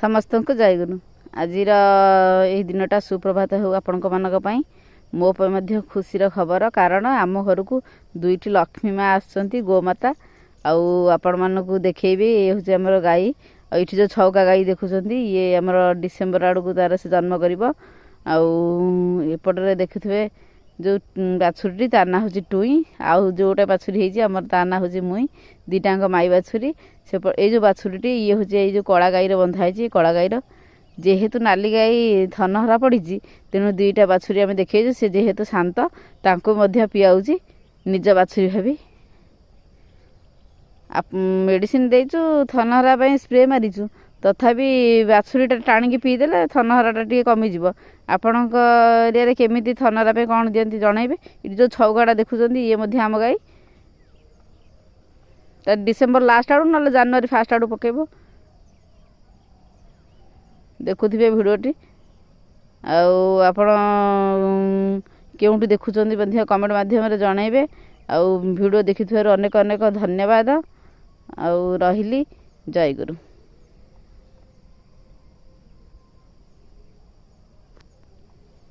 समस्त को जय गुरु। आज यही दिनटा सुप्रभात हो आपण मानी मो खुशीर खबर कारण आम घर को दुईट लक्ष्मी माँ आसुँच गोमाता आपण मानक देखी ये हूँ आम गाई ये जो छौका गाई देखुं ये आमर डिसेम्बर आड़ को तार से जन्म कर एपटे देखुए जो बाछुरी ता ना हूँ टुई आउ जोटा बाछुरी होमर ता ना हूँ मुई दीटाक माई बाछुरी से ये जो बाछुरी ये हूँ जो कला गाईर बंधाई कला गाईर जेहेतु नाली गाई थनहरा पड़ी तेणु दुईटा बाछुरी आम देखु सी जेहेतु शांत तांको पियाऊँ निज बाछुरी भाभी मेडिसिन देचु थनहरा स्प्रे मारिचु तथापि बाछुरीटा टाणिकी पीदेले थनहराटा टी कमिज आपण एरिया केमी थनहरा कौन दिखती जनइबे। ये जो छौकाटा देखुं ये आम गाई डिसेम्बर लास्ट आड़ू ना जानुरी फास्ट आड़ू पकेब देखुवे भिडटी आपण केउंटू देखुं कमेंट माध्यम जनइबे भिडियो देखि अनेक अनेक धन्यवाद। रहिली जय गुरु।